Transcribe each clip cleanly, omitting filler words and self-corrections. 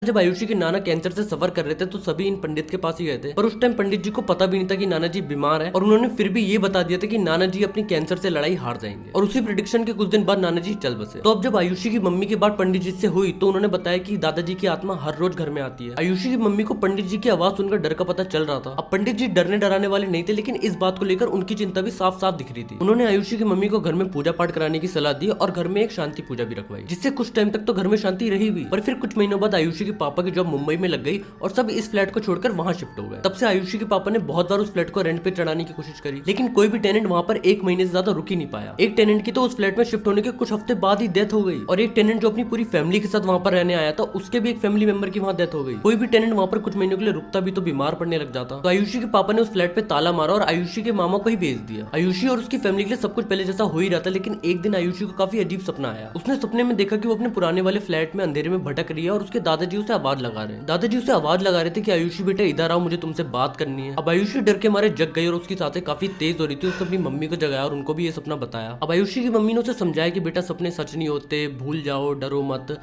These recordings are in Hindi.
जब आयुषी के नाना कैंसर से सफर कर रहे थे तो सभी इन पंडित के पास ही गए थे, पर उस टाइम पंडित जी को पता भी नहीं था कि नाना जी बीमार है, और उन्होंने फिर भी ये बता दिया था कि नाना जी अपनी कैंसर से लड़ाई हार जाएंगे। और उसी प्रेडिक्शन के कुछ दिन बाद नाना जी चल बसे। तो अब जब आयुषी की मम्मी की बात पंडित जी से हुई तो उन्होंने बताया कि दादाजी की आत्मा हर रोज घर में आती है। आयुषी की मम्मी को पंडित जी की आवाज सुनकर डर का पता चल रहा था। अब पंडित जी डरने डराने वाले नहीं थे, लेकिन इस बात को लेकर उनकी चिंता भी साफ साफ दिख रही थी। उन्होंने आयुषी की मम्मी को घर में पूजा पाठ कराने की सलाह दी और घर में एक शांति पूजा भी रखवाई, जिससे कुछ टाइम तक तो घर में शांति रही भी। पर फिर कुछ महीनों बाद आयुषी के पापा की जॉब मुंबई में लग गई और सब इस फ्लैट को छोड़कर वहां शिफ्ट हो गए। तब से आयुषी के पापा ने बहुत बार उस फ्लैट को रेंट पे चढ़ाने की कोशिश करी, लेकिन कोई भी टेनेंट वहां पर एक महीने से ज्यादा रुक ही नहीं पाया। एक टेनेंट की तो उस फ्लैट में शिफ्ट होने के कुछ हफ्ते बाद ही डेथ हो गई, और एक टेनेंट जो अपनी पूरी फैमिली के साथ वहां पर रहने आया था उसके भी एक फैमिली मेंबर की वहां डेथ हो गई। कोई भी टेनेंट वहां पर कुछ महीनों के लिए रुकता भी तो बीमार पड़ने लग जाता। तो आयुषी के पापा ने उस फ्लैट पे ताला मारा और आयुषी के मामा को ही भेज दिया। आयुषी और उसकी फैमिली के लिए सब कुछ पहले जैसा हो ही रहा था, लेकिन एक दिन आयुषी को काफी अजीब सपना आया। उसने सपने में देखा कि वो अपने पुराने वाले फ्लैट में अंधेरे में भटक रही है और उसके दादाजी उसे आवाज लगा रहे हैं। दादाजी उसे आवाज लगा रहे थे कि आयुषी बेटा इधर आओ, मुझे तुमसे बात करनी है। अब आयुषी डर के मारे जग गई और उसकी सांसें काफी तेज हो रही थी। उसने अपनी मम्मी को जगाया और उनको भी ये सपना बताया। अब आयुषी की मम्मी ने उसे समझाया कि बेटा सपने सच नहीं होते, भूल जाओ, डरो मत।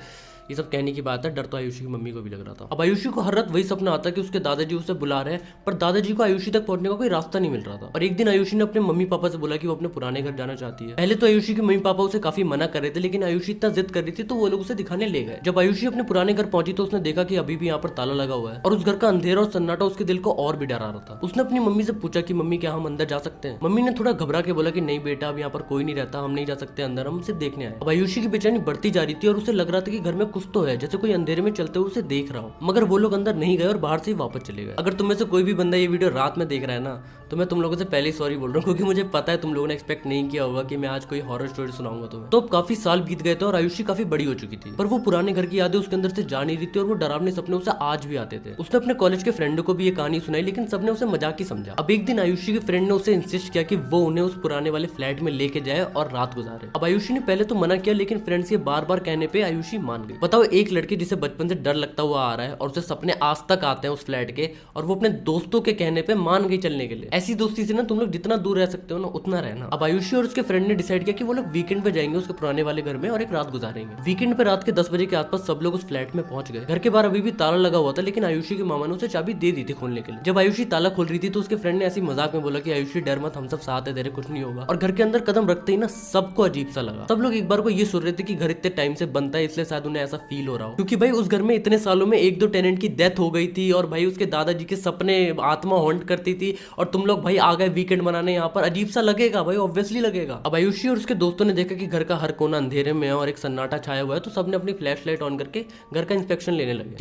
ये सब कहने की बात है, डर तो आयुषी की मम्मी को भी लग रहा था। अब आयुषी को हर रात वही सपना आता कि उसके दादाजी उसे बुला रहे हैं, पर दादाजी को आयुषी तक पहुंचने का कोई रास्ता नहीं मिल रहा था। और एक दिन आयुषी ने अपने मम्मी पापा से बोला कि वो अपने पुराने घर जाना चाहती है। पहले तो आयुषी के मम्मी पापा उसे काफी मना कर रहे थे, लेकिन आयुषी इतना जिद कर रही थी तो वो लोग उसे दिखाने ले गए। जब आयुषी अपने पुराने घर पहुंची तो उसने देखा कि अभी भी यहाँ पर ताला लगा हुआ है, और उस घर का अंधेरा और सन्नाटा उसके दिल को और भी डरा रहा था। उसने अपनी मम्मी से पूछा कि मम्मी क्या हम अंदर जा सकते हैं। मम्मी ने थोड़ा घबरा के बोला कि नहीं बेटा, अब यहाँ पर कोई नहीं रहता, हम नहीं जा सकते अंदर, हम सिर्फ देखने आए। अब आयुषी की बेचैनी बढ़ती जा रही थी और उसे लग रहा था कि घर में कुछ तो है, जैसे कोई अंधेरे में चलते हुए उसे देख रहा हो। मगर वो लोग अंदर नहीं गए और बाहर से ही वापस चले गए। अगर तुम में से कोई भी बंदा ये वीडियो रात में देख रहा है ना, तो मैं तुम लोगों से पहले ही सॉरी बोल रहा हूँ, क्योंकि मुझे पता है तुम लोगों ने एक्सपेक्ट नहीं किया होगा कि मैं आज कोई हॉरर स्टोरी सुनाऊंगा तुम्हें। तो अब काफी साल बीत गए थे और आयुषी काफी बड़ी हो चुकी थी, पर वो पुराने घर की यादें उसके अंदर से जा नहीं रही थी और वो डरावने सपने उसे आज भी आते थे। उसने अपने कॉलेज के फ्रेंडों को भी ये कहानी सुनाई, लेकिन सबने उसे मजाक ही समझा। अब एक दिन आयुषी के फ्रेंड ने उसे इंसिस्ट किया कि वो उन्हें उस पुराने वाले फ्लैट में लेके जाए और रात गुजारे। अब आयुषी ने पहले तो मना किया, लेकिन फ्रेंड्स के बार बार कहने पे आयुषी मान गई। बताओ, एक लड़के जिसे बचपन से डर लगता हुआ आ रहा है और उसे सपने आज तक आते हैं उस फ्लैट के, और वो अपने दोस्तों के कहने पे मान गई चलने के लिए। ऐसी दोस्ती से ना तुम लोग जितना दूर रह सकते हो ना उतना रहना। अब आयुषी और उसके फ्रेंड ने डिसाइड किया कि वो लोग वीकेंड पे जाएंगे उसके पुराने वाले घर में और एक रात गुजारेंगे। वीकेंड पे रात के 10 बजे के आसपास सब लोग उस फ्लैट में पहुंच गए। घर के बाहर अभी भी ताला लगा हुआ था, लेकिन आयुषी के मामा ने उसे चाबी दे दी थी खोलने के लिए। जब आयुषी ताला खोल रही थी तो उसके फ्रेंड ने ऐसी मजाक में बोला कि आयुषी डर मत, हम सब साथ है तेरे, कुछ नहीं होगा। और घर के अंदर कदम रखते ही ना सबको अजीब सा लगा। सब लोग एक बार को ये सोच रहे थे कि घर इतने टाइम से बनता है, इसलिए शायद उन्हें ऐसा फील हो रहा हो, क्योंकि भाई उस घर में इतने सालों में एक दो टेनेंट की डेथ हो गई थी और भाई उसके दादाजी के सपने आत्मा हॉन्ट करती थी, और तुम लोग भाई आ गए वीकेंड मनाने यहाँ पर, अजीब सा लगेगा भाई, ऑब्वियसली लगेगा। अब आयुषी और उसके दोस्तों ने देखा कि घर का हर कोना अंधेरे में है और एक सन्नाटा छाया हुआ है, तो सबने अपनी फ्लैश लाइट ऑन करके घर का इंस्पेक्शन लेने लगे।